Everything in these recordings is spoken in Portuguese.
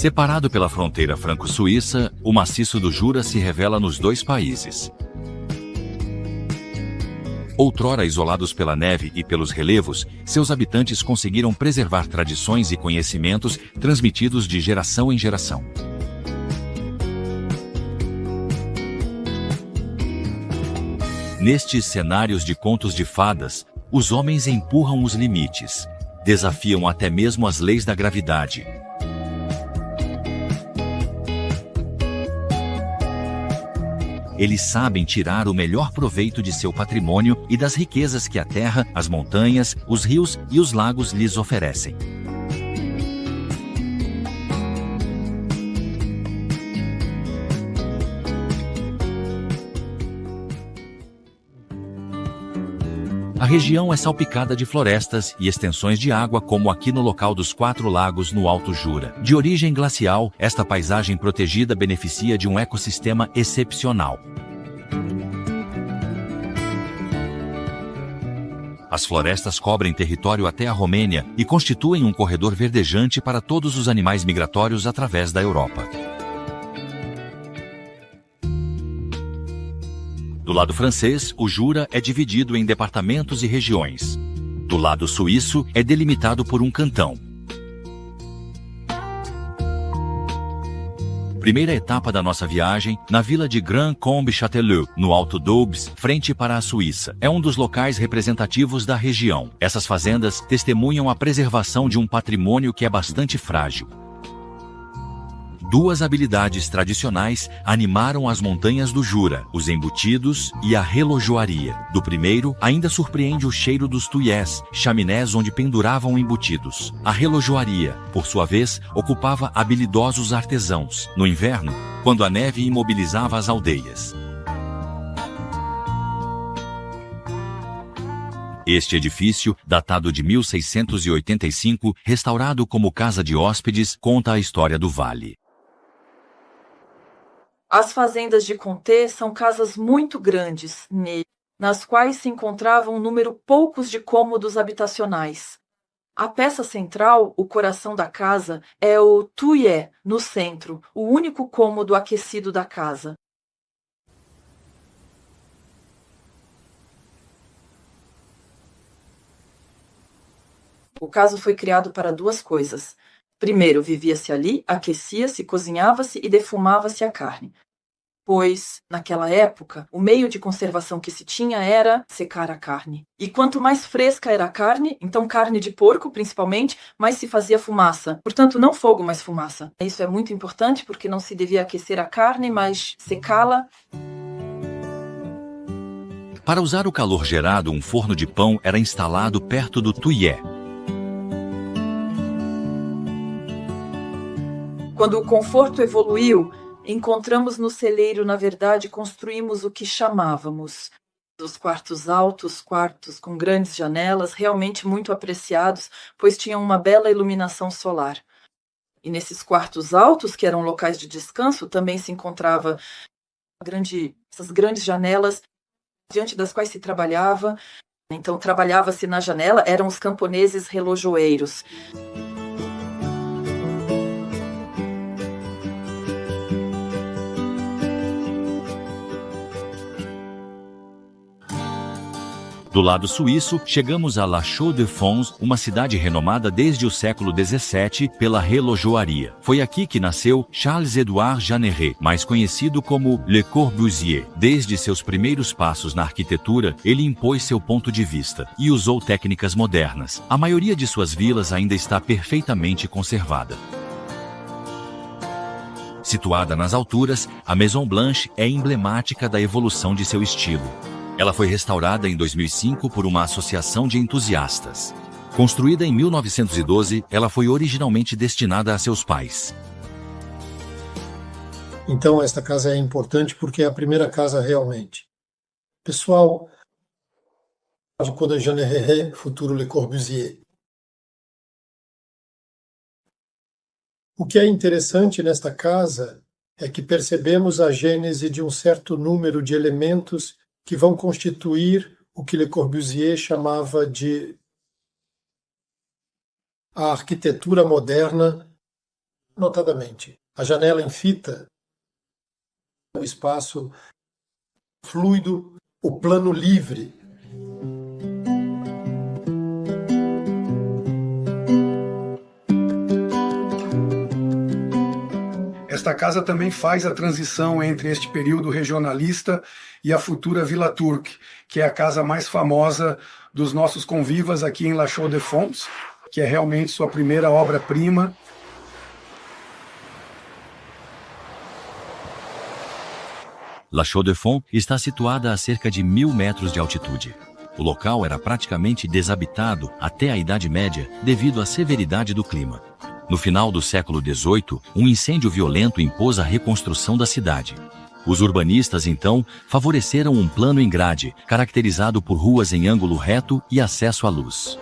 Separado pela fronteira franco-suíça, o maciço do Jura se revela nos dois países. Outrora isolados pela neve e pelos relevos, seus habitantes conseguiram preservar tradições e conhecimentos transmitidos de geração em geração. Nestes cenários de contos de fadas, os homens empurram os limites, desafiam até mesmo as leis da gravidade. Eles sabem tirar o melhor proveito de seu patrimônio e das riquezas que a terra, as montanhas, os rios e os lagos lhes oferecem. A região é salpicada de florestas e extensões de água, como aqui no local dos Quatro Lagos no Alto Jura. De origem glacial, esta paisagem protegida beneficia de um ecossistema excepcional. As florestas cobrem território até a Romênia e constituem um corredor verdejante para todos os animais migratórios através da Europa. Do lado francês, o Jura é dividido em departamentos e regiões. Do lado suíço, é delimitado por um cantão. Primeira etapa da nossa viagem, na vila de Grand-Combe-Châtelleux, no Alto Doubs, frente para a Suíça. É um dos locais representativos da região. Essas fazendas testemunham a preservação de um patrimônio que é bastante frágil. Duas habilidades tradicionais animaram as montanhas do Jura, os embutidos e a relojoaria. Do primeiro, ainda surpreende o cheiro dos tuyés, chaminés onde penduravam embutidos. A relojoaria, por sua vez, ocupava habilidosos artesãos, no inverno, quando a neve imobilizava as aldeias. Este edifício, datado de 1685, restaurado como casa de hóspedes, conta a história do vale. As fazendas de Comté são casas muito grandes, nas quais se encontrava um número poucos de cômodos habitacionais. A peça central, o coração da casa, é o tuyé, no centro, o único cômodo aquecido da casa. O caso foi criado para duas coisas. Primeiro, vivia-se ali, aquecia-se, cozinhava-se e defumava-se a carne. Pois, naquela época, o meio de conservação que se tinha era secar a carne. E quanto mais fresca era a carne, então carne de porco principalmente, mais se fazia fumaça. Portanto, não fogo, mas fumaça. Isso é muito importante porque não se devia aquecer a carne, mas secá-la. Para usar o calor gerado, um forno de pão era instalado perto do tuyé. Quando o conforto evoluiu, encontramos no celeiro, na verdade, construímos o que chamávamos os quartos altos, quartos com grandes janelas, realmente muito apreciados, pois tinham uma bela iluminação solar. E nesses quartos altos, que eram locais de descanso, também se encontrava essas grandes janelas, diante das quais se trabalhava. Então, trabalhava-se na janela, eram os camponeses relojoeiros. Do lado suíço, chegamos a La Chaux-de-Fonds, uma cidade renomada desde o século XVII pela relojoaria. Foi aqui que nasceu Charles-Édouard Jeanneret, mais conhecido como Le Corbusier. Desde seus primeiros passos na arquitetura, ele impôs seu ponto de vista e usou técnicas modernas. A maioria de suas vilas ainda está perfeitamente conservada. Situada nas alturas, a Maison Blanche é emblemática da evolução de seu estilo. Ela foi restaurada em 2005 por uma associação de entusiastas. Construída em 1912, ela foi originalmente destinada a seus pais. Então, esta casa é importante porque é a primeira casa realmente. Pessoal, de quando Jeanneret, futuro Le Corbusier. O que é interessante nesta casa é que percebemos a gênese de um certo número de elementos que vão constituir o que Le Corbusier chamava de a arquitetura moderna Notadamente, a janela em fita, o espaço fluido, o plano livre. Esta casa também faz a transição entre este período regionalista e a futura Villa Turque, que é a casa mais famosa dos nossos convivas aqui em La Chaux-de-Fonds, que é realmente sua primeira obra-prima. La Chaux-de-Fonds está situada a cerca de 1000 metros de altitude. O local era praticamente desabitado até a Idade Média devido à severidade do clima. No final do século XVIII, um incêndio violento impôs a reconstrução da cidade. Os urbanistas, então, favoreceram um plano em grade, caracterizado por ruas em ângulo reto e acesso à luz.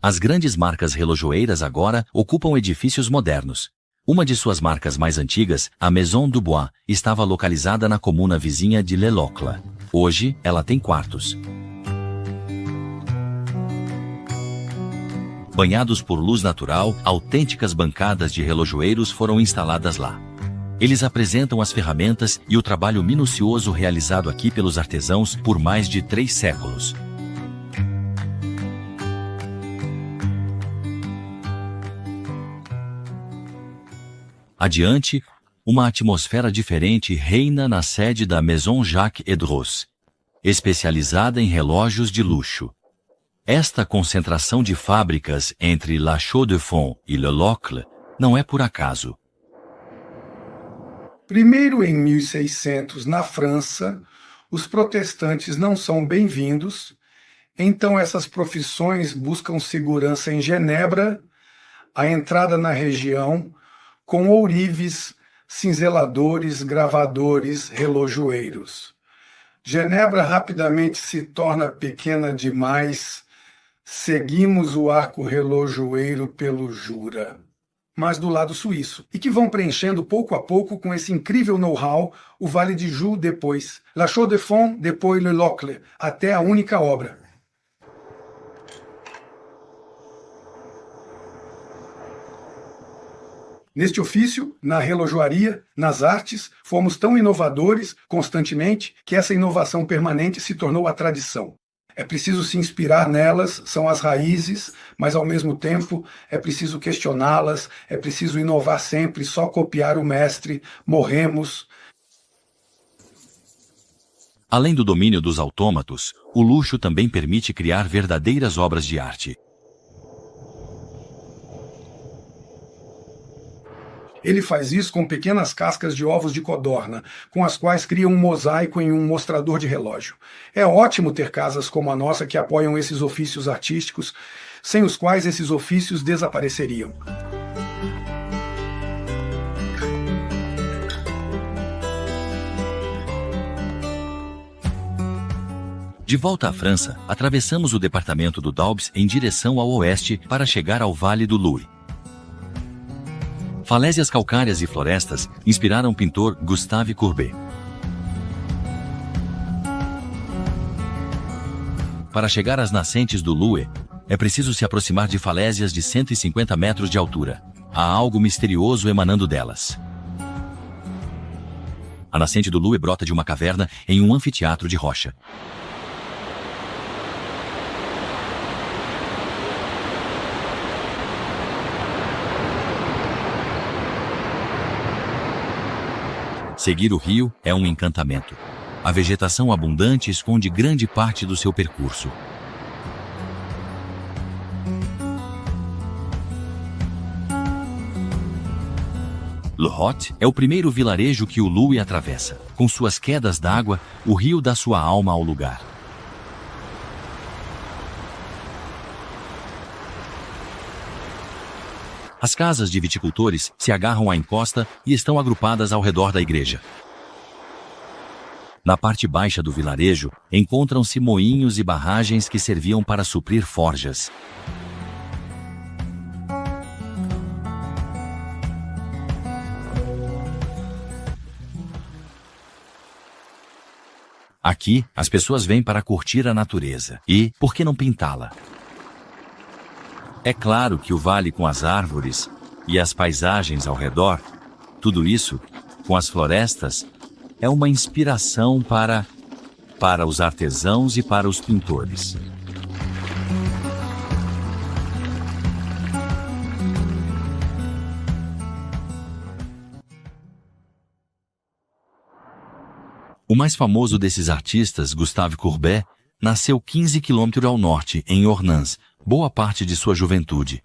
As grandes marcas relojoeiras agora ocupam edifícios modernos. Uma de suas marcas mais antigas, a Maison Dubois, estava localizada na comuna vizinha de Le Locle. Hoje, ela tem quartos. Banhados por luz natural, autênticas bancadas de relojoeiros foram instaladas lá. Eles apresentam as ferramentas e o trabalho minucioso realizado aqui pelos artesãos por mais de 3 séculos. Adiante, uma atmosfera diferente reina na sede da Maison Jacques Edros, especializada em relógios de luxo. Esta concentração de fábricas entre La Chaux-de-Fonds e Le Locle não é por acaso. Primeiro em 1600, na França, os protestantes não são bem-vindos, então essas profissões buscam segurança em Genebra, a entrada na região, com ourives, cinzeladores, gravadores, relojoeiros. Genebra rapidamente se torna pequena demais. Seguimos o arco relojoeiro pelo Jura, mas do lado suíço, e que vão preenchendo pouco a pouco com esse incrível know-how o Vale de Joux depois, La Chaux-de-Fonds, depois Le Locle, até a única obra. Neste ofício, na relojoaria, nas artes, fomos tão inovadores constantemente que essa inovação permanente se tornou a tradição. É preciso se inspirar nelas, são as raízes, mas ao mesmo tempo é preciso questioná-las, é preciso inovar sempre, só copiar o mestre, morremos. Além do domínio dos autômatos, o luxo também permite criar verdadeiras obras de arte. Ele faz isso com pequenas cascas de ovos de codorna, com as quais cria um mosaico em um mostrador de relógio. É ótimo ter casas como a nossa que apoiam esses ofícios artísticos, sem os quais esses ofícios desapareceriam. De volta à França, atravessamos o departamento do Doubs em direção ao oeste para chegar ao Vale do Loue. Falésias calcárias e florestas inspiraram o pintor Gustave Courbet. Para chegar às nascentes do Loue, é preciso se aproximar de falésias de 150 metros de altura. Há algo misterioso emanando delas. A nascente do Loue brota de uma caverna em um anfiteatro de rocha. Seguir o rio é um encantamento. A vegetação abundante esconde grande parte do seu percurso. Le Hot é o primeiro vilarejo que o Loue atravessa. Com suas quedas d'água, o rio dá sua alma ao lugar. As casas de viticultores se agarram à encosta e estão agrupadas ao redor da igreja. Na parte baixa do vilarejo, encontram-se moinhos e barragens que serviam para suprir forjas. Aqui, as pessoas vêm para curtir a natureza e, por que não pintá-la? É claro que o vale com as árvores e as paisagens ao redor, tudo isso, com as florestas, é uma inspiração para os artesãos e para os pintores. O mais famoso desses artistas, Gustave Courbet, nasceu 15 quilômetros ao norte, em Ornans, boa parte de sua juventude.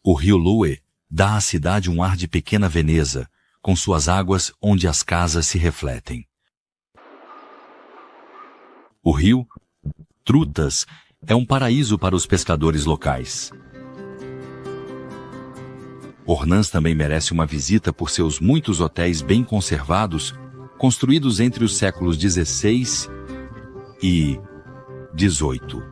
O rio Loue dá à cidade um ar de pequena Veneza, com suas águas onde as casas se refletem. O rio Trutas é um paraíso para os pescadores locais. Ornans também merece uma visita por seus muitos hotéis bem conservados, construídos entre os séculos XVI e XVIII.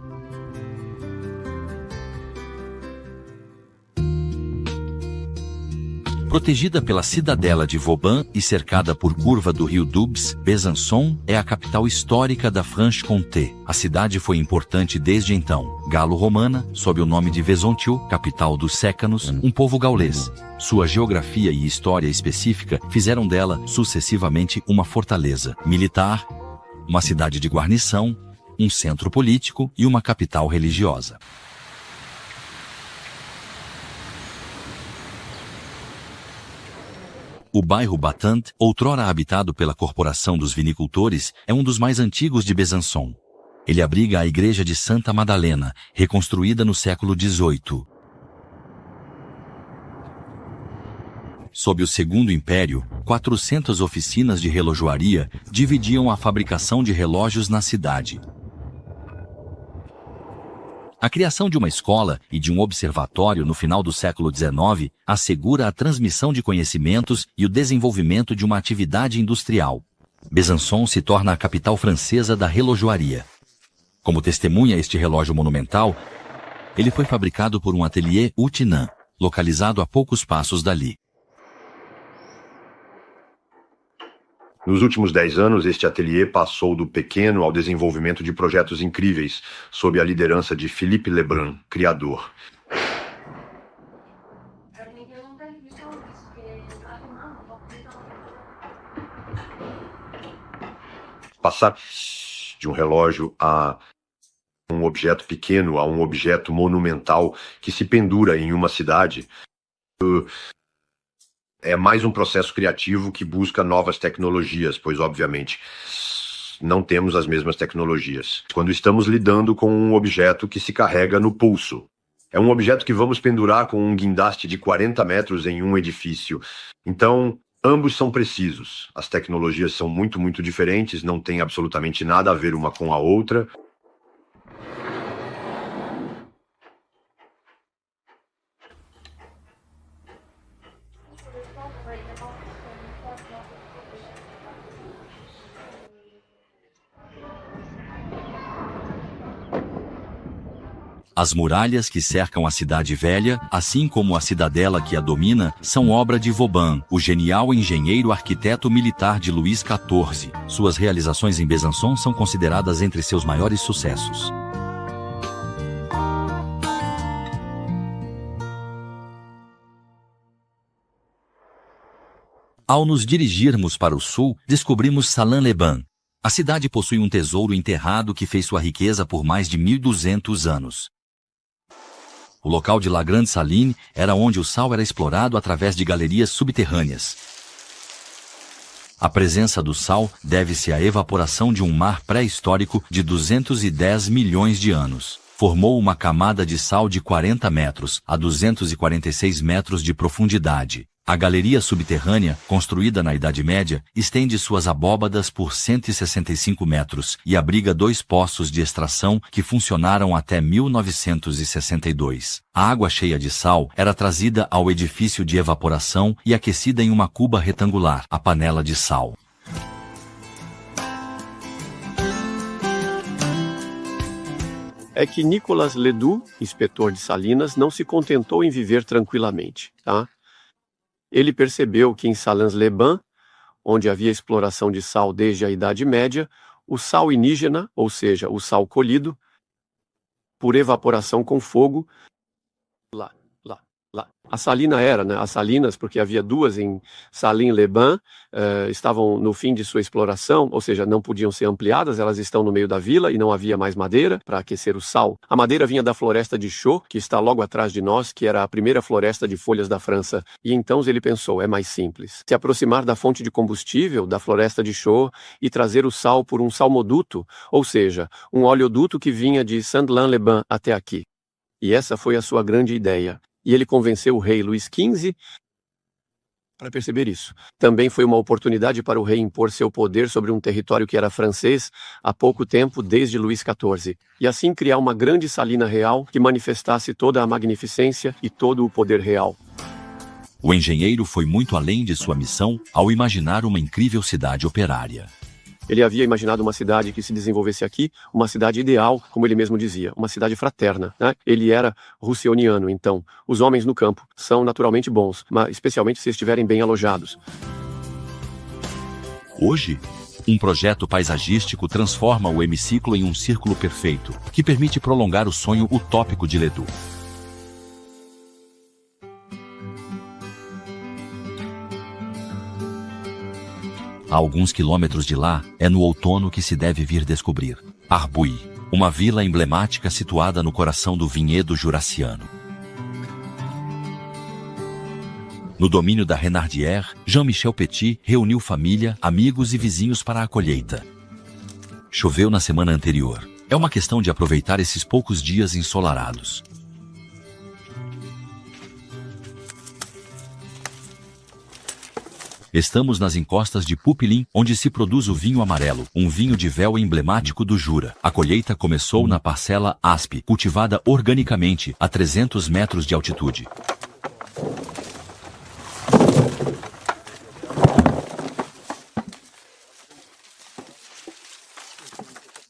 Protegida pela cidadela de Vauban e cercada por curva do rio Doubs, Besançon é a capital histórica da Franche-Comté. A cidade foi importante desde então. Galo-romana, sob o nome de Vesontiu, capital dos Sécanos, um povo gaulês. Sua geografia e história específica fizeram dela, sucessivamente, uma fortaleza militar, uma cidade de guarnição, um centro político e uma capital religiosa. O bairro Batante, outrora habitado pela Corporação dos Vinicultores, é um dos mais antigos de Besançon. Ele abriga a igreja de Santa Madalena, reconstruída no século XVIII. Sob o Segundo Império, 400 oficinas de relojoaria dividiam a fabricação de relógios na cidade. A criação de uma escola e de um observatório no final do século XIX assegura a transmissão de conhecimentos e o desenvolvimento de uma atividade industrial. Besançon se torna a capital francesa da relojoaria. Como testemunha este relógio monumental, ele foi fabricado por um ateliê Utinan, localizado a poucos passos dali. Nos últimos 10 anos, este ateliê passou do pequeno ao desenvolvimento de projetos incríveis, sob a liderança de Philippe Lebrun, criador. Passar de um relógio a um objeto pequeno, a um objeto monumental que se pendura em uma cidade, é mais um processo criativo que busca novas tecnologias, pois, obviamente, não temos as mesmas tecnologias. Quando estamos lidando com um objeto que se carrega no pulso, é um objeto que vamos pendurar com um guindaste de 40 metros em um edifício. Então, ambos são precisos. As tecnologias são muito, muito diferentes, não tem absolutamente nada a ver uma com a outra. As muralhas que cercam a cidade velha, assim como a cidadela que a domina, são obra de Vauban, o genial engenheiro arquiteto militar de Luís XIV. Suas realizações em Besançon são consideradas entre seus maiores sucessos. Ao nos dirigirmos para o sul, descobrimos Salins-les-Bains. A cidade possui um tesouro enterrado que fez sua riqueza por mais de 1.200 anos. O local de La Grande Saline era onde o sal era explorado através de galerias subterrâneas. A presença do sal deve-se à evaporação de um mar pré-histórico de 210 milhões de anos. Formou uma camada de sal de 40 metros a 246 metros de profundidade. A galeria subterrânea, construída na Idade Média, estende suas abóbadas por 165 metros e abriga 2 poços de extração que funcionaram até 1962. A água cheia de sal era trazida ao edifício de evaporação e aquecida em uma cuba retangular, a panela de sal. É que Nicolas Ledoux, inspetor de Salinas, não se contentou em viver tranquilamente, tá? Ele percebeu que em Salins-les-Bains, onde havia exploração de sal desde a Idade Média, o sal indígena, ou seja, o sal colhido, por evaporação com fogo. Lá. A salina era, né? As salinas, porque havia duas em Salins-les-Bains, estavam no fim de sua exploração, ou seja, não podiam ser ampliadas, elas estão no meio da vila e não havia mais madeira para aquecer o sal. A madeira vinha da floresta de Chaux, que está logo atrás de nós, que era a primeira floresta de folhas da França. E então ele pensou, é mais simples. Se aproximar da fonte de combustível da floresta de Chaux e trazer o sal por um salmoduto, ou seja, um oleoduto que vinha de Saint-Lin-les-Bains até aqui. E essa foi a sua grande ideia. E ele convenceu o rei Luís XV para perceber isso. Também foi uma oportunidade para o rei impor seu poder sobre um território que era francês há pouco tempo, desde Luís XIV, e assim criar uma grande salina real que manifestasse toda a magnificência e todo o poder real. O engenheiro foi muito além de sua missão ao imaginar uma incrível cidade operária. Ele havia imaginado uma cidade que se desenvolvesse aqui, uma cidade ideal, como ele mesmo dizia, uma cidade fraterna, né? Ele era russoniano, então. Os homens no campo são naturalmente bons, mas especialmente se estiverem bem alojados. Hoje, um projeto paisagístico transforma o hemiciclo em um círculo perfeito, que permite prolongar o sonho utópico de Ledoux. A alguns quilômetros de lá, é no outono que se deve vir descobrir Arbuy, uma vila emblemática situada no coração do vinhedo jurassiano. No domínio da Renardière, Jean-Michel Petit reuniu família, amigos e vizinhos para a colheita. Choveu na semana anterior. É uma questão de aproveitar esses poucos dias ensolarados. Estamos nas encostas de Pupilin, onde se produz o vinho amarelo, um vinho de véu emblemático do Jura. A colheita começou na parcela Aspe, cultivada organicamente a 300 metros de altitude.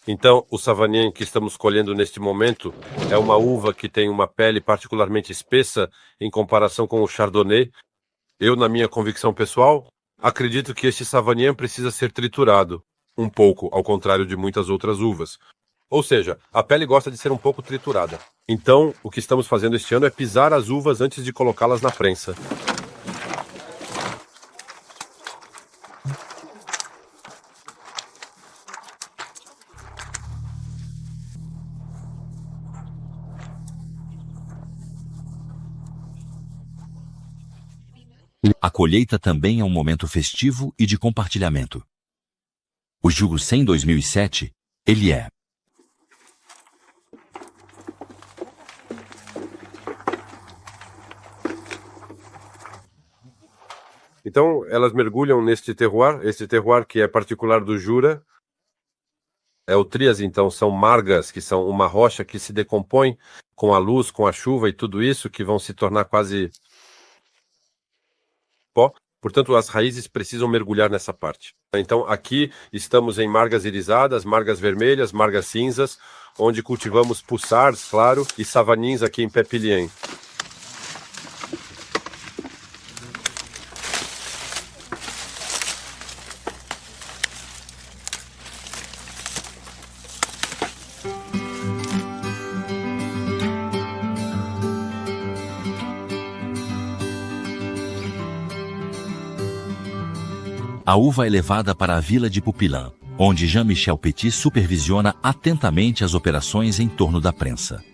Então, o Savagnin que estamos colhendo neste momento é uma uva que tem uma pele particularmente espessa em comparação com o Chardonnay. Eu, na minha convicção pessoal, acredito que este Savagnin precisa ser triturado, um pouco, ao contrário de muitas outras uvas. Ou seja, a pele gosta de ser um pouco triturada. Então, o que estamos fazendo este ano é pisar as uvas antes de colocá-las na prensa. A colheita também é um momento festivo e de compartilhamento. O Jugo 100 2007, ele é. Então, elas mergulham neste terroir, este terroir que é particular do Jura. É o Trias, então, são margas, que são uma rocha que se decompõe com a luz, com a chuva e tudo isso, que vão se tornar quase pó. Portanto, as raízes precisam mergulhar nessa parte. Então, aqui estamos em margas irisadas, margas vermelhas, margas cinzas, onde cultivamos pussards, claro, e savanins aqui em Pépilien. A uva é levada para a vila de Pupilin, onde Jean-Michel Petit supervisiona atentamente as operações em torno da prensa.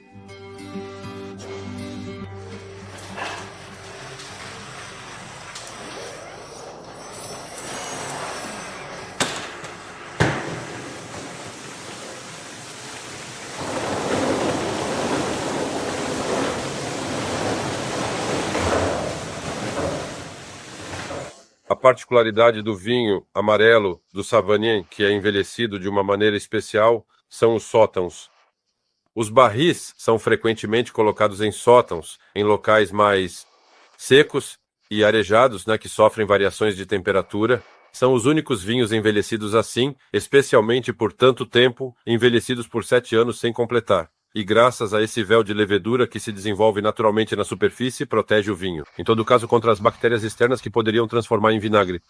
A particularidade do vinho amarelo do Savagnin, que é envelhecido de uma maneira especial, são os sótãos. Os barris são frequentemente colocados em sótãos, em locais mais secos e arejados, né, que sofrem variações de temperatura. São os únicos vinhos envelhecidos assim, especialmente por tanto tempo, envelhecidos por 7 anos sem completar. E graças a esse véu de levedura que se desenvolve naturalmente na superfície, protege o vinho. Em todo caso, contra as bactérias externas que poderiam transformar em vinagre.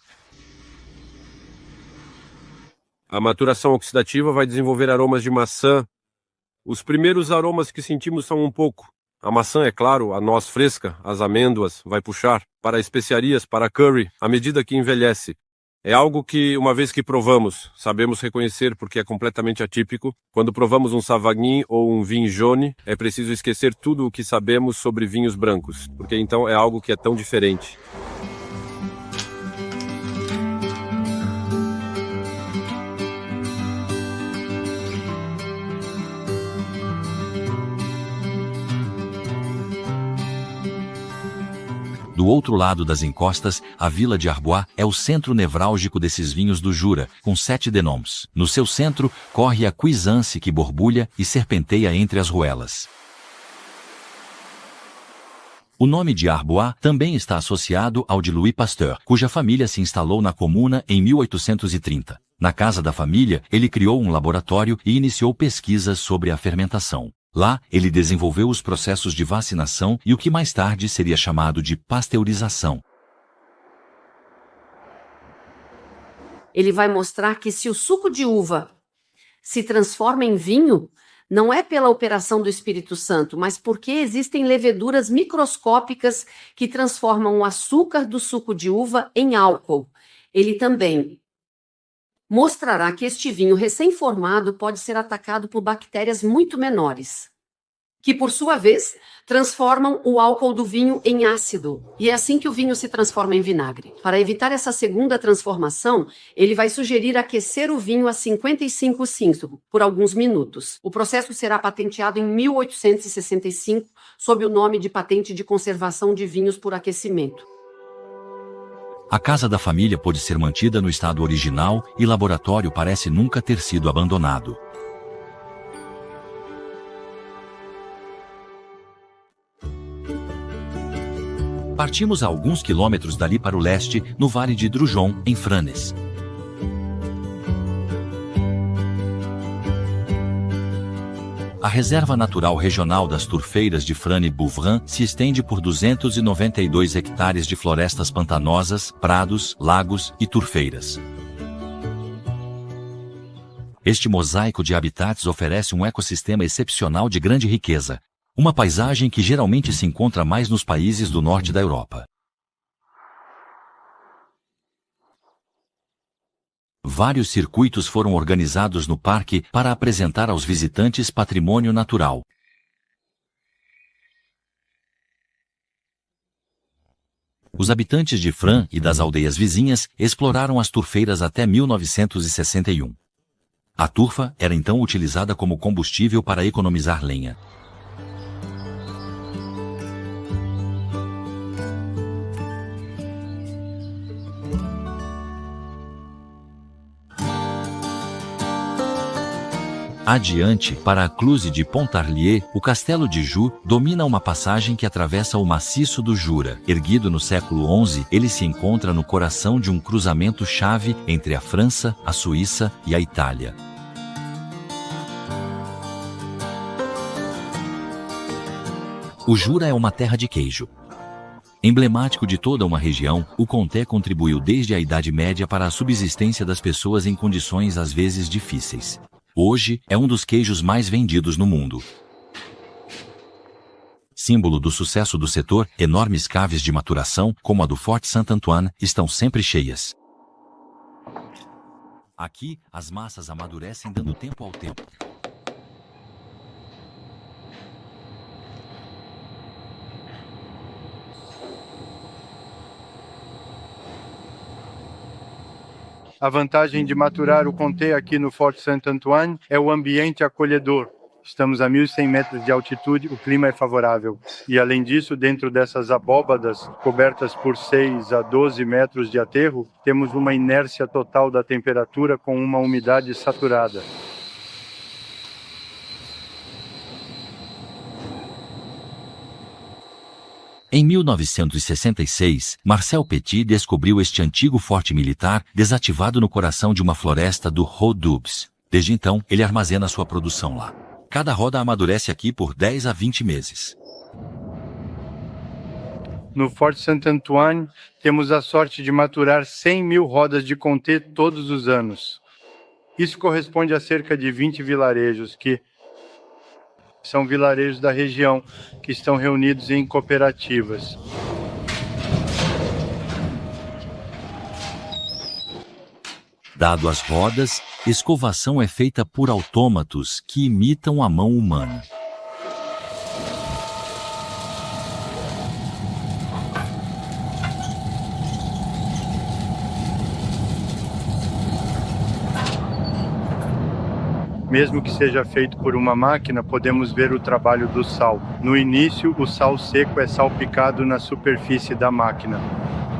A maturação oxidativa vai desenvolver aromas de maçã Os primeiros aromas que sentimos são um pouco. A maçã, é claro, a noz fresca, as amêndoas, vai puxar. Para especiarias, para curry, à medida que envelhece. É algo que, uma vez que provamos, sabemos reconhecer porque é completamente atípico. Quando provamos um Savagnin ou um vinho jaune, é preciso esquecer tudo o que sabemos sobre vinhos brancos, porque então é algo que é tão diferente. Do outro lado das encostas, a vila de Arbois é o centro nevrálgico desses vinhos do Jura, com 7 denoms. No seu centro, corre a Cuisance que borbulha e serpenteia entre as ruelas. O nome de Arbois também está associado ao de Louis Pasteur, cuja família se instalou na comuna em 1830. Na casa da família, ele criou um laboratório e iniciou pesquisas sobre a fermentação. Lá, ele desenvolveu os processos de vacinação e o que mais tarde seria chamado de pasteurização. Ele vai mostrar que se o suco de uva se transforma em vinho, não é pela operação do Espírito Santo, mas porque existem leveduras microscópicas que transformam o açúcar do suco de uva em álcool. Ele também mostrará que este vinho recém-formado pode ser atacado por bactérias muito menores, que, por sua vez, transformam o álcool do vinho em ácido. E é assim que o vinho se transforma em vinagre. Para evitar essa segunda transformação, ele vai sugerir aquecer o vinho a 55,5 por alguns minutos. O processo será patenteado em 1865, sob o nome de Patente de Conservação de Vinhos por Aquecimento. A casa da família pôde ser mantida no estado original e o laboratório parece nunca ter sido abandonado. Partimos a alguns quilômetros dali para o leste, no Vale de Drujon, em Franes. A Reserva Natural Regional das Turfeiras de Frane-Bouvrin se estende por 292 hectares de florestas pantanosas, prados, lagos e turfeiras. Este mosaico de habitats oferece um ecossistema excepcional de grande riqueza, uma paisagem que geralmente se encontra mais nos países do norte da Europa. Vários circuitos foram organizados no parque para apresentar aos visitantes patrimônio natural. Os habitantes de Fran e das aldeias vizinhas exploraram as turfeiras até 1961. A turfa era então utilizada como combustível para economizar lenha. Adiante, para a Cluse de Pontarlier, o castelo de Joux domina uma passagem que atravessa o maciço do Jura. Erguido no século XI, ele se encontra no coração de um cruzamento-chave entre a França, a Suíça e a Itália. O Jura é uma terra de queijo. Emblemático de toda uma região, o Comté contribuiu desde a Idade Média para a subsistência das pessoas em condições às vezes difíceis. Hoje, é um dos queijos mais vendidos no mundo. Símbolo do sucesso do setor, enormes caves de maturação, como a do Fort Saint-Antoine, estão sempre cheias. Aqui, as massas amadurecem dando tempo ao tempo. A vantagem de maturar o Comté aqui no Fort Saint-Antoine é o ambiente acolhedor. Estamos a 1.100 metros de altitude, o clima é favorável. E além disso, dentro dessas abóbadas cobertas por 6 a 12 metros de aterro, temos uma inércia total da temperatura com uma umidade saturada. Em 1966, Marcel Petit descobriu este antigo forte militar desativado no coração de uma floresta do Haut-Doubs. Desde então, ele armazena sua produção lá. Cada roda amadurece aqui por 10 a 20 meses. No Fort Saint-Antoine, temos a sorte de maturar 100.000 rodas de Comté todos os anos. Isso corresponde a cerca de 20 vilarejos que, São vilarejos da região que estão reunidos em cooperativas. Dado as rodas, escovação é feita por autômatos que imitam a mão humana. Mesmo que seja feito por uma máquina, podemos ver o trabalho do sal. No início, o sal seco é salpicado na superfície da máquina.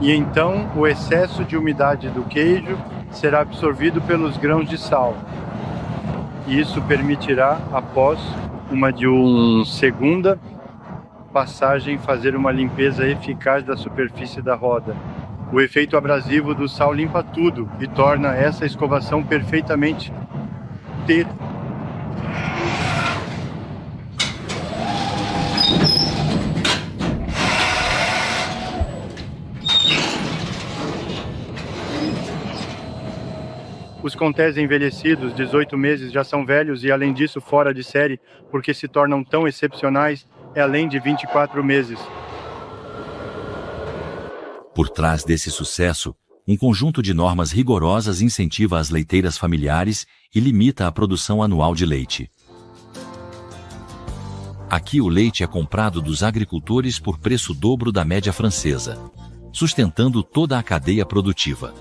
E então, o excesso de umidade do queijo será absorvido pelos grãos de sal. E isso permitirá, após uma segunda passagem, fazer uma limpeza eficaz da superfície da roda. O efeito abrasivo do sal limpa tudo e torna essa escovação perfeitamente Os contés envelhecidos, 18 meses, já são velhos e, além disso, fora de série, porque se tornam tão excepcionais, é além de 24 meses. Por trás desse sucesso, um conjunto de normas rigorosas incentiva as leiteiras familiares e limita a produção anual de leite. Aqui o leite é comprado dos agricultores por preço dobro da média francesa, sustentando toda a cadeia produtiva.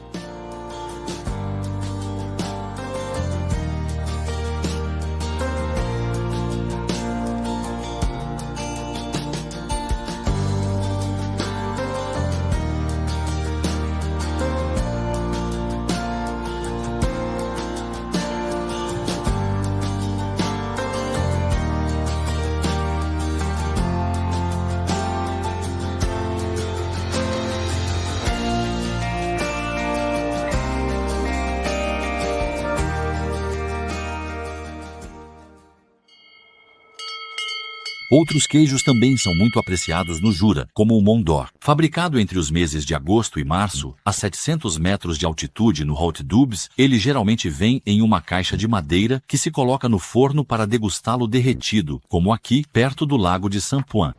Outros queijos também são muito apreciados no Jura, como o Mont d'Or. Fabricado entre os meses de agosto e março, a 700 metros de altitude no Hautes Doubs, ele geralmente vem em uma caixa de madeira que se coloca no forno para degustá-lo derretido, como aqui, perto do lago de Saint-Point.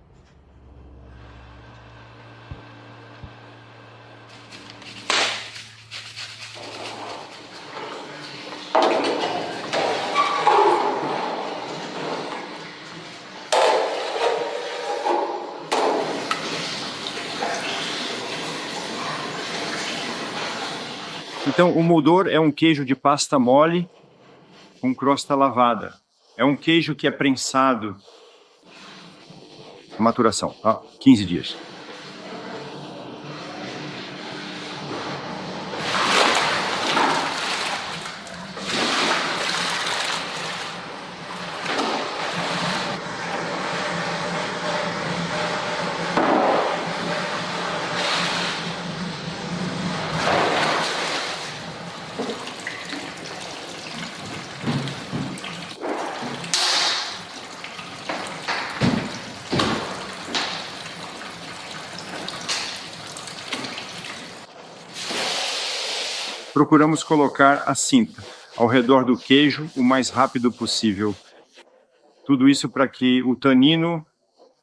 Então, o Mont d'Or é um queijo de pasta mole com crosta lavada. É um queijo que é prensado. Maturação, 15 dias. Procuramos colocar a cinta ao redor do queijo o mais rápido possível. Tudo isso para que o tanino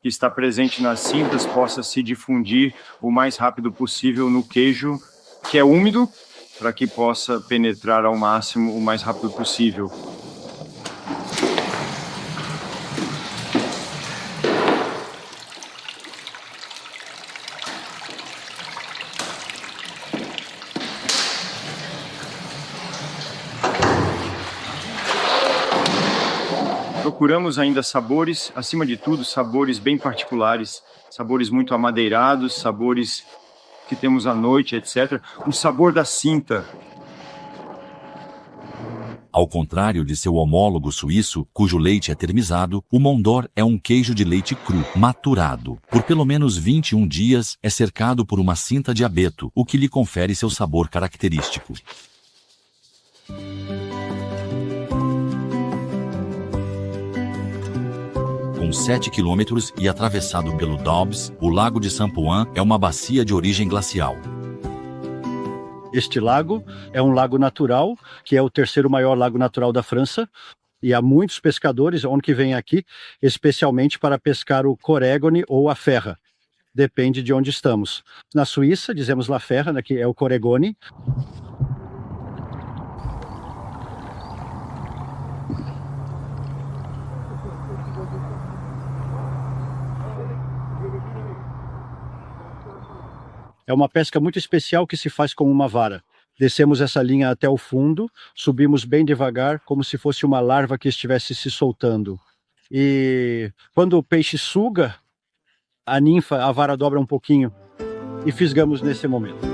que está presente nas cintas possa se difundir o mais rápido possível no queijo, que é úmido, para que possa penetrar ao máximo o mais rápido possível. Procuramos ainda sabores, acima de tudo, sabores bem particulares, sabores muito amadeirados, sabores que temos à noite, etc. O sabor da cinta. Ao contrário de seu homólogo suíço, cujo leite é termizado, o Mont d'Or é um queijo de leite cru, maturado. Por pelo menos 21 dias, é cercado por uma cinta de abeto, o que lhe confere seu sabor característico. Com 7 quilômetros e atravessado pelo Doubs, o Lago de Saint-Point é uma bacia de origem glacial. Este lago é um lago natural, que é o terceiro maior lago natural da França. E há muitos pescadores que vêm aqui especialmente para pescar o coregone ou a ferra. Depende de onde estamos. Na Suíça, dizemos la ferra, que é o coregone. É uma pesca muito especial que se faz com uma vara. Descemos essa linha até o fundo, subimos bem devagar, como se fosse uma larva que estivesse se soltando. E quando o peixe suga, a ninfa, a vara dobra um pouquinho e fisgamos nesse momento.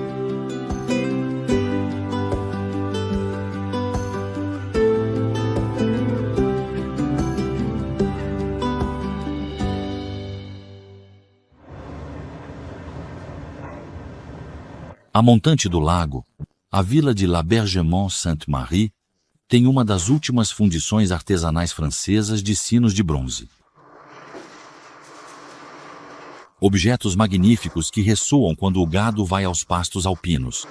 A montante do lago, a vila de L'Abergement-Sainte-Marie, tem uma das últimas fundições artesanais francesas de sinos de bronze. Objetos magníficos que ressoam quando o gado vai aos pastos alpinos.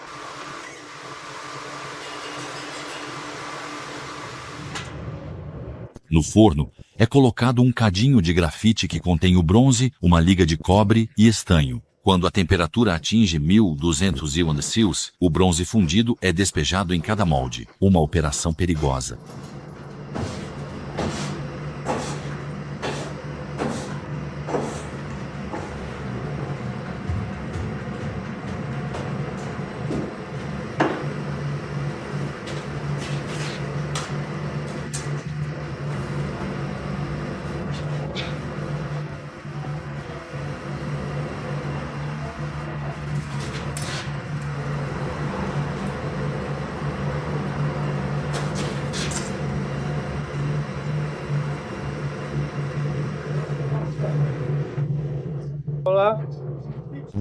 No forno, é colocado um cadinho de grafite que contém o bronze, uma liga de cobre e estanho. Quando a temperatura atinge 1200 C, o bronze fundido é despejado em cada molde, uma operação perigosa.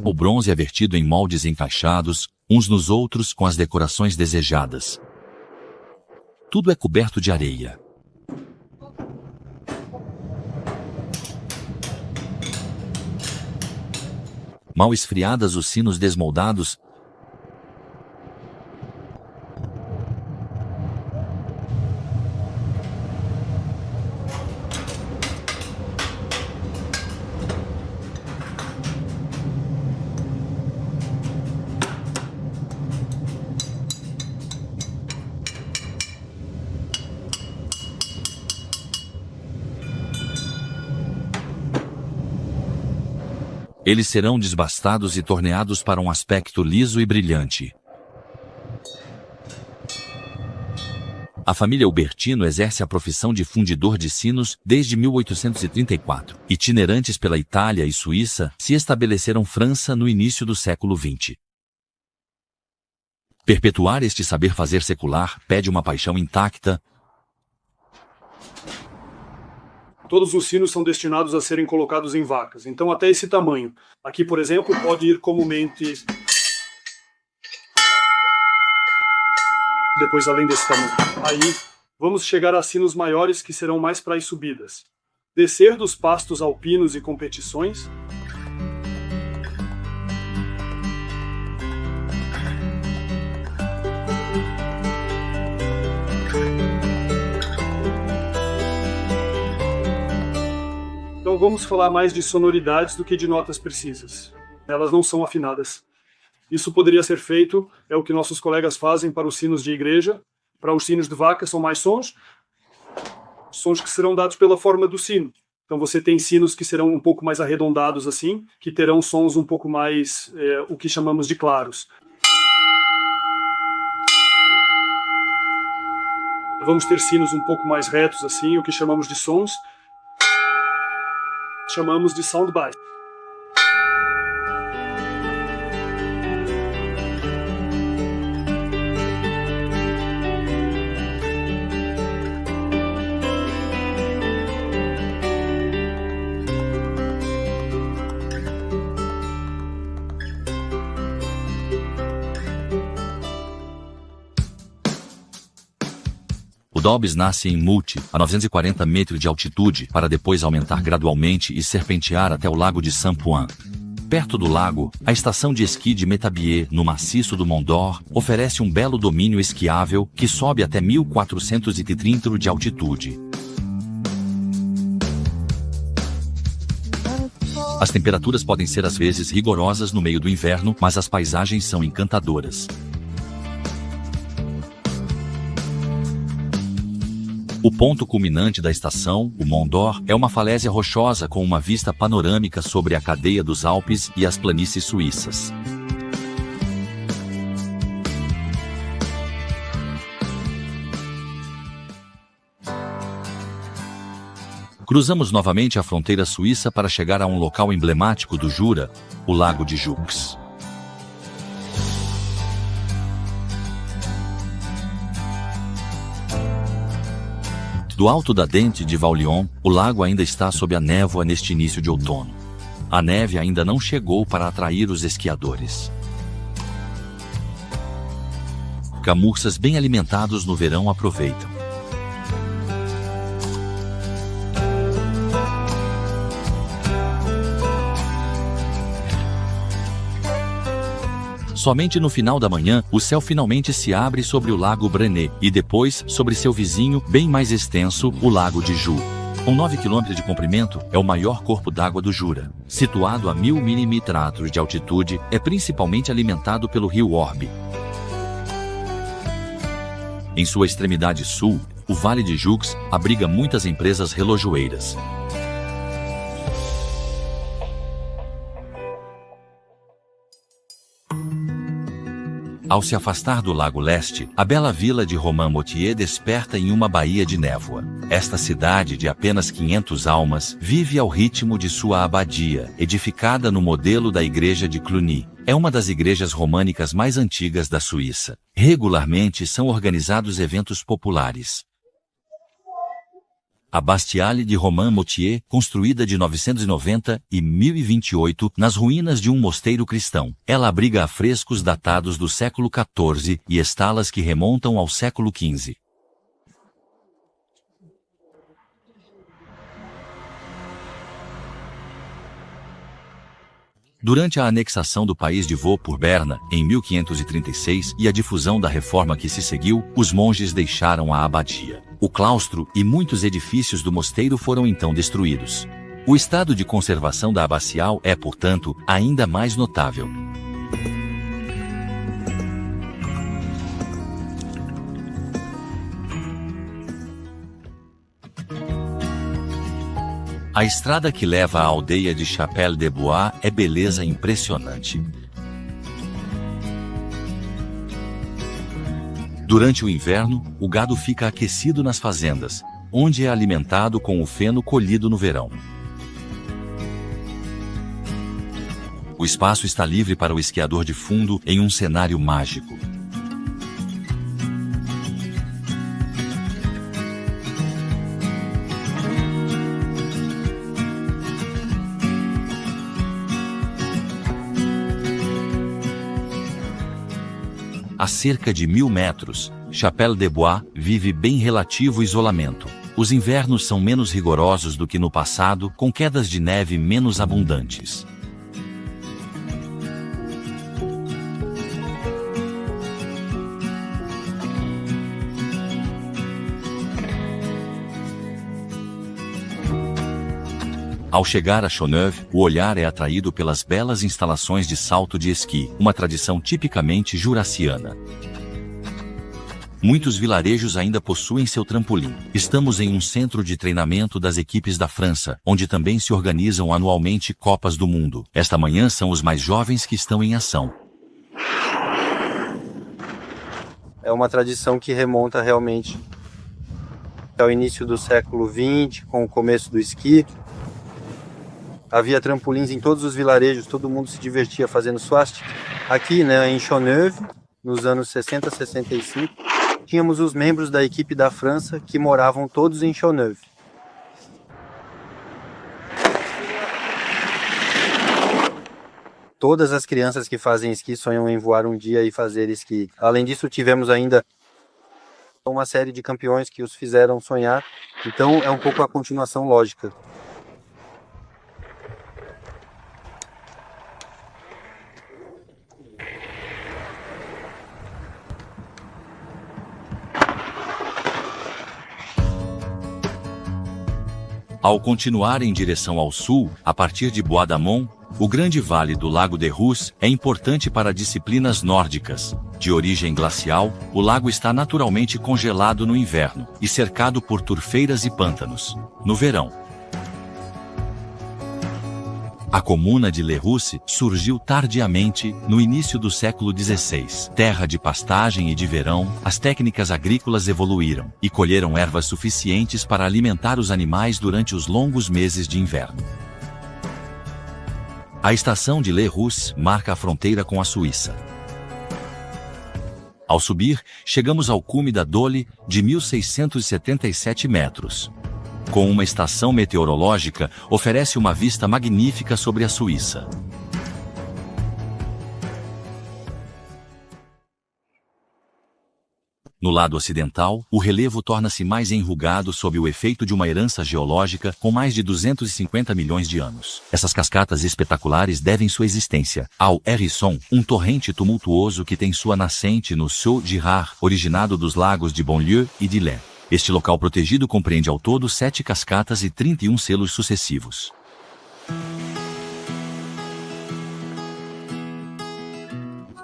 O bronze é vertido em moldes encaixados, uns nos outros com as decorações desejadas. Tudo é coberto de areia. Mal esfriadas, os sinos desmoldados eles serão desbastados e torneados para um aspecto liso e brilhante. A família Ubertino exerce a profissão de fundidor de sinos desde 1834. Itinerantes pela Itália e Suíça, se estabeleceram França no início do século XX. Perpetuar este saber fazer secular pede uma paixão intacta. Todos os sinos são destinados a serem colocados em vacas, então até esse tamanho. Aqui, por exemplo, pode ir comumente... Depois, além desse tamanho. Aí, vamos chegar a sinos maiores que serão mais para as subidas. Descer dos pastos alpinos e competições... Então vamos falar mais de sonoridades do que de notas precisas. Elas não são afinadas. Isso poderia ser feito, é o que nossos colegas fazem para os sinos de igreja. Para os sinos de vaca são mais sons que serão dados pela forma do sino. Então você tem sinos que serão um pouco mais arredondados assim, que terão sons um pouco mais, o que chamamos de claros. Vamos ter sinos um pouco mais retos assim, o que chamamos de sons. Chamamos de soundbite. O Dobbs nasce em Multi, a 940 metros de altitude, para depois aumentar gradualmente e serpentear até o lago de Saint-Point. Perto do lago, a estação de esqui de Métabier, no maciço do Mont d'Or, oferece um belo domínio esquiável que sobe até 1430 de altitude. As temperaturas podem ser às vezes rigorosas no meio do inverno, mas as paisagens são encantadoras. O ponto culminante da estação, o Mont d'Or, é uma falésia rochosa com uma vista panorâmica sobre a cadeia dos Alpes e as planícies suíças. Cruzamos novamente a fronteira suíça para chegar a um local emblemático do Jura, o Lago de Joux. Do alto da Dente de Vaulion, o lago ainda está sob a névoa neste início de outono. A neve ainda não chegou para atrair os esquiadores. Camurças bem alimentados no verão aproveitam. Somente no final da manhã, o céu finalmente se abre sobre o Lago Brené e depois sobre seu vizinho, bem mais extenso, o Lago de Joux. Com 9 km de comprimento, é o maior corpo d'água do Jura. Situado a 1000 mm de altitude, é principalmente alimentado pelo rio Orbe. Em sua extremidade sul, o Vale de Joux abriga muitas empresas relojoeiras. Ao se afastar do Lago Leste, a bela vila de Romans-Mortier desperta em uma baía de névoa. Esta cidade de apenas 500 almas vive ao ritmo de sua abadia, edificada no modelo da igreja de Cluny. É uma das igrejas românicas mais antigas da Suíça. Regularmente são organizados eventos populares. A Bastille de Romans-Mortier, construída de 990 e 1028 nas ruínas de um mosteiro cristão. Ela abriga afrescos datados do século XIV e estalas que remontam ao século XV. Durante a anexação do país de Vaud por Berna, em 1536, e a difusão da reforma que se seguiu, os monges deixaram a abadia. O claustro e muitos edifícios do mosteiro foram então destruídos. O estado de conservação da abacial é, portanto, ainda mais notável. A estrada que leva à aldeia de Chapelle-des-Bois é beleza impressionante. Durante o inverno, o gado fica aquecido nas fazendas, onde é alimentado com o feno colhido no verão. O espaço está livre para o esquiador de fundo em um cenário mágico. A cerca de 1000 metros, Chapelle-des-Bois vive bem relativo isolamento. Os invernos são menos rigorosos do que no passado, com quedas de neve menos abundantes. Ao chegar a Choneuve, o olhar é atraído pelas belas instalações de salto de esqui, uma tradição tipicamente jurassiana. Muitos vilarejos ainda possuem seu trampolim. Estamos em um centro de treinamento das equipes da França, onde também se organizam anualmente Copas do Mundo. Esta manhã são os mais jovens que estão em ação. É uma tradição que remonta realmente ao início do século XX, com o começo do esqui. Havia trampolins em todos os vilarejos, todo mundo se divertia fazendo swastika. Aqui, em Choneuve, nos anos 60, 65, tínhamos os membros da equipe da França que moravam todos em Choneuve. Todas as crianças que fazem esqui sonham em voar um dia e fazer esqui. Além disso, tivemos ainda uma série de campeões que os fizeram sonhar. Então, é um pouco a continuação lógica. Ao continuar em direção ao sul, a partir de Bois d'Amont, o grande vale do Lago de Rousse é importante para disciplinas nórdicas. De origem glacial, o lago está naturalmente congelado no inverno e cercado por turfeiras e pântanos. No verão, a comuna de Le Rousse surgiu tardiamente, no início do século XVI. Terra de pastagem e de verão, as técnicas agrícolas evoluíram e colheram ervas suficientes para alimentar os animais durante os longos meses de inverno. A estação de Le Rousse marca a fronteira com a Suíça. Ao subir, chegamos ao cume da Dole, de 1.677 metros. Com uma estação meteorológica, oferece uma vista magnífica sobre a Suíça. No lado ocidental, o relevo torna-se mais enrugado sob o efeito de uma herança geológica com mais de 250 milhões de anos. Essas cascatas espetaculares devem sua existência ao Hérisson, um torrente tumultuoso que tem sua nascente no Saut Girard, originado dos lagos de Bonlieu e de Lens. Este local protegido compreende ao todo 7 cascatas e 31 selos sucessivos.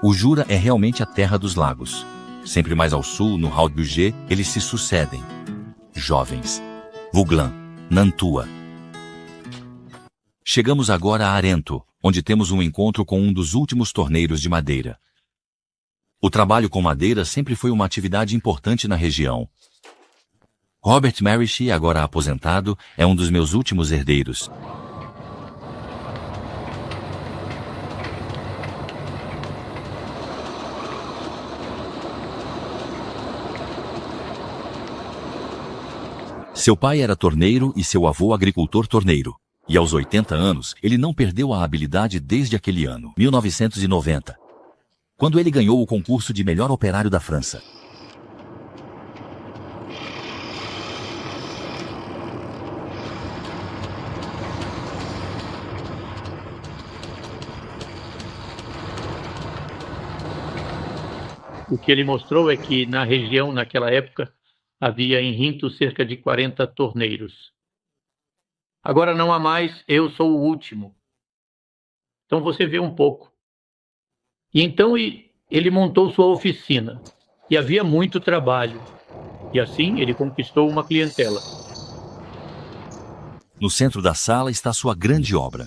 O Jura é realmente a terra dos lagos. Sempre mais ao sul, no Haut-Bugey, eles se sucedem. Jovens. Vouglans, Nantua. Chegamos agora a Arento, onde temos um encontro com um dos últimos torneiros de madeira. O trabalho com madeira sempre foi uma atividade importante na região. Robert Marish, agora aposentado, é um dos meus últimos herdeiros. Seu pai era torneiro e seu avô agricultor torneiro. E aos 80 anos, ele não perdeu a habilidade desde aquele ano, 1990, quando ele ganhou o concurso de melhor operário da França. O que ele mostrou é que na região, naquela época, havia em Rinto cerca de 40 torneiros. Agora não há mais, eu sou o último. Então você vê um pouco. E então ele montou sua oficina. E havia muito trabalho. E assim ele conquistou uma clientela. No centro da sala está sua grande obra.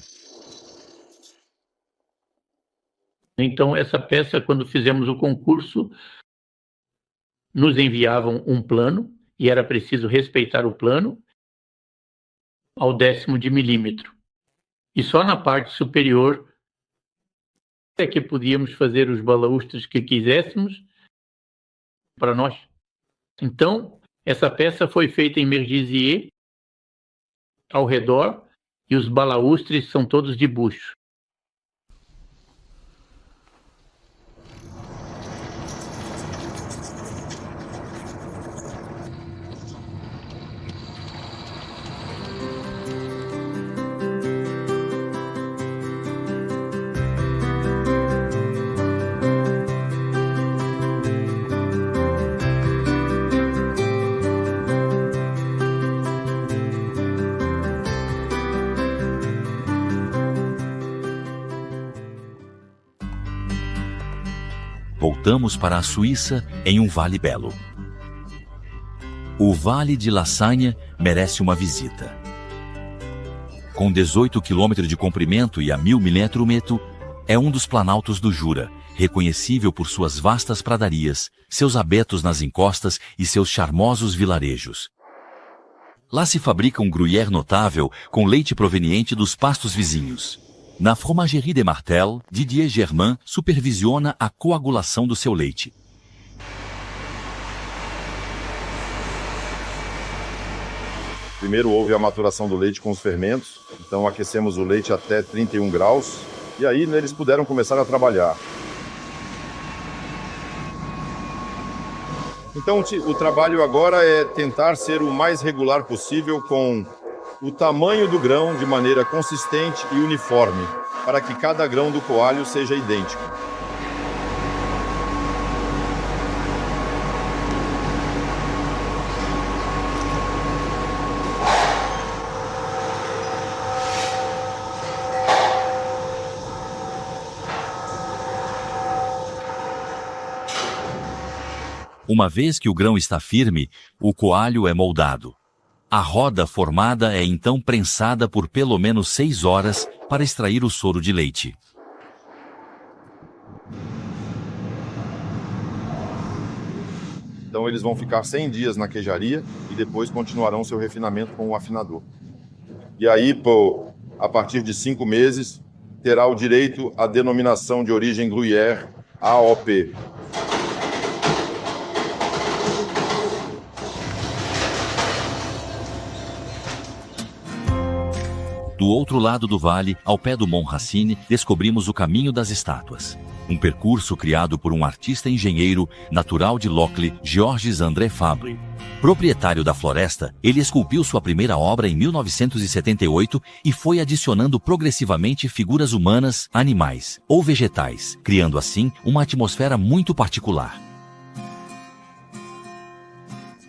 Então, essa peça, quando fizemos o concurso, nos enviavam um plano, e era preciso respeitar o plano ao 10º de milímetro. E só na parte superior é que podíamos fazer os balaústres que quiséssemos para nós. Então, essa peça foi feita em Mergisier, ao redor, e os balaústres são todos de bucho. Voltamos para a Suíça em um vale belo. O Vale de Lassagne merece uma visita. Com 18 km de comprimento e a 1000 milímetros, é um dos planaltos do Jura, reconhecível por suas vastas pradarias, seus abetos nas encostas e seus charmosos vilarejos. Lá se fabrica um gruyère notável com leite proveniente dos pastos vizinhos. Na Fromagerie de Martel, Didier Germain supervisiona a coagulação do seu leite. Primeiro houve a maturação do leite com os fermentos, então aquecemos o leite até 31 graus, e aí eles puderam começar a trabalhar. Então o trabalho agora é tentar ser o mais regular possível com o tamanho do grão de maneira consistente e uniforme, para que cada grão do coalho seja idêntico. Uma vez que o grão está firme, o coalho é moldado. A roda formada é então prensada por pelo menos 6 horas para extrair o soro de leite. Então eles vão ficar 100 dias na queijaria e depois continuarão seu refinamento com o afinador. E aí, a partir de 5 meses, terá o direito à denominação de origem Gruyère, AOP. Do outro lado do vale, ao pé do Mont Racine, descobrimos o Caminho das Estátuas. Um percurso criado por um artista engenheiro natural de Lochley, Georges André Fabre. Proprietário da floresta, ele esculpiu sua primeira obra em 1978 e foi adicionando progressivamente figuras humanas, animais ou vegetais, criando assim uma atmosfera muito particular.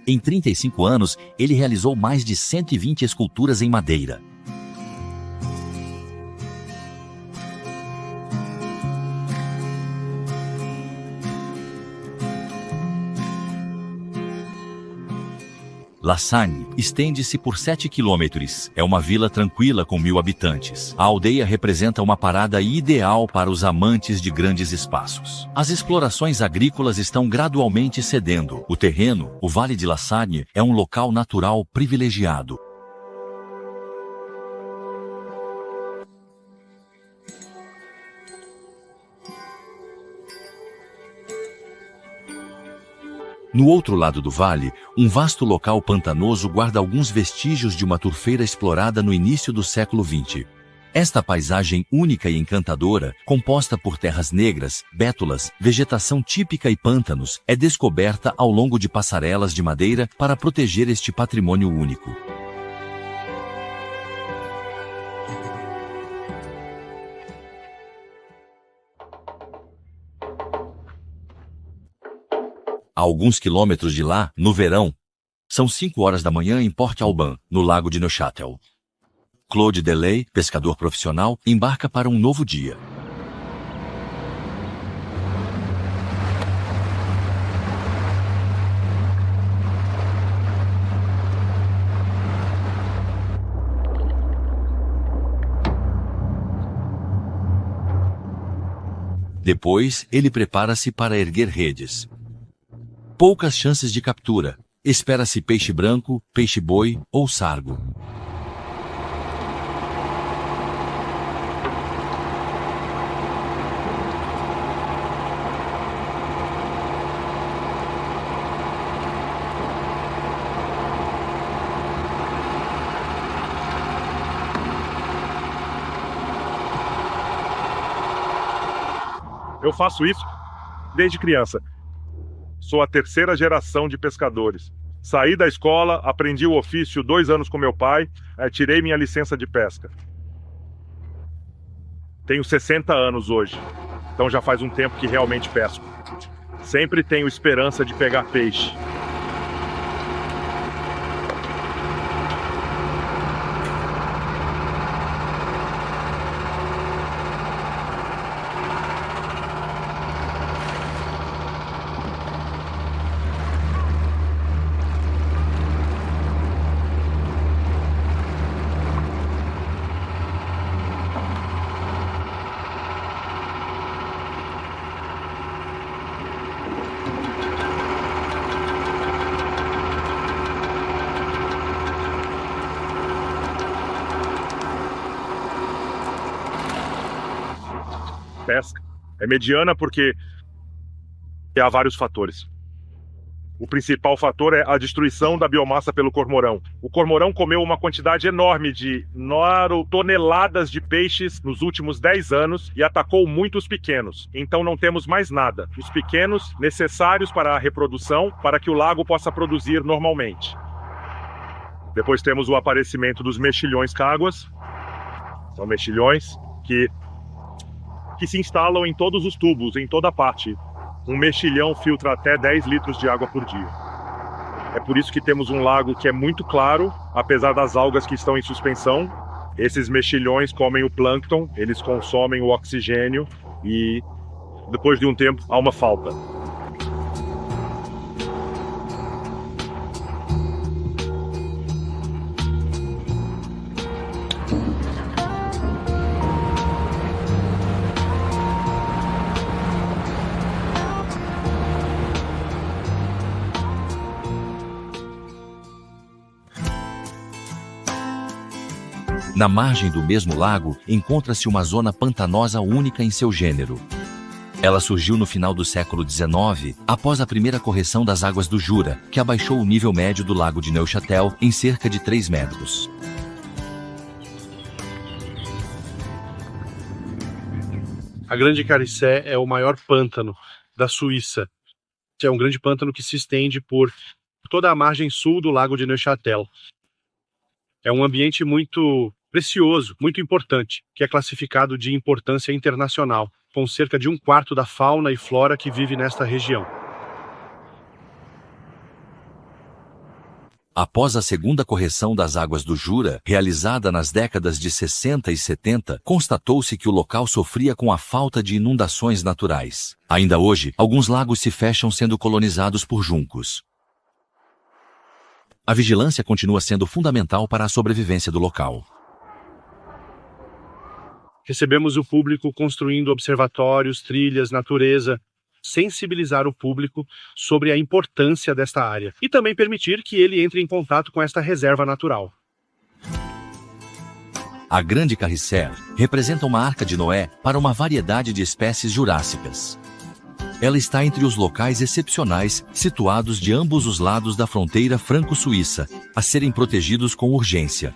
Em 35 anos, ele realizou mais de 120 esculturas em madeira. La Sagne estende-se por 7 quilômetros. É uma vila tranquila com 1000 habitantes. A aldeia representa uma parada ideal para os amantes de grandes espaços. As explorações agrícolas estão gradualmente cedendo. O terreno, o Vale de La Sagne, é um local natural privilegiado. No outro lado do vale, um vasto local pantanoso guarda alguns vestígios de uma turfeira explorada no início do século XX. Esta paisagem única e encantadora, composta por terras negras, bétulas, vegetação típica e pântanos, é descoberta ao longo de passarelas de madeira para proteger este patrimônio único. A alguns quilômetros de lá, no verão, são 5 horas da manhã em Port-Alban, no lago de Neuchâtel. Claude Delay, pescador profissional, embarca para um novo dia. Depois, ele prepara-se para erguer redes. Poucas chances de captura. Espera-se peixe branco, peixe-boi ou sargo. Eu faço isso desde criança. Sou a 3ª geração de pescadores. Saí da escola, aprendi o ofício 2 anos com meu pai, tirei minha licença de pesca. Tenho 60 anos hoje, então já faz um tempo que realmente pesco. Sempre tenho esperança de pegar peixe. Pesca é mediana porque há vários fatores. O principal fator é a destruição da biomassa pelo cormorão. O cormorão comeu uma quantidade enorme de toneladas de peixes nos últimos 10 anos e atacou muitos pequenos. Então não temos mais nada. Os pequenos necessários para a reprodução, para que o lago possa produzir normalmente. Depois temos o aparecimento dos mexilhões cáguas. São mexilhões que se instalam em todos os tubos, em toda parte. Um mexilhão filtra até 10 litros de água por dia. É por isso que temos um lago que é muito claro, apesar das algas que estão em suspensão. Esses mexilhões comem o plâncton, eles consomem o oxigênio e, depois de um tempo, há uma falta. Na margem do mesmo lago, encontra-se uma zona pantanosa única em seu gênero. Ela surgiu no final do século XIX, após a primeira correção das águas do Jura, que abaixou o nível médio do lago de Neuchâtel em cerca de 3 metros. A Grande Carissé é o maior pântano da Suíça. É um grande pântano que se estende por toda a margem sul do lago de Neuchâtel. É um ambiente muito precioso, muito importante, que é classificado de importância internacional, com cerca de 1/4 da fauna e flora que vive nesta região. Após a segunda correção das águas do Jura, realizada nas décadas de 60 e 70, constatou-se que o local sofria com a falta de inundações naturais. Ainda hoje, alguns lagos se fecham sendo colonizados por juncos. A vigilância continua sendo fundamental para a sobrevivência do local. Recebemos o público construindo observatórios, trilhas, natureza, sensibilizar o público sobre a importância desta área e também permitir que ele entre em contato com esta reserva natural. A Grande Carissé representa uma arca de Noé para uma variedade de espécies jurássicas. Ela está entre os locais excepcionais situados de ambos os lados da fronteira franco-suíça, a serem protegidos com urgência.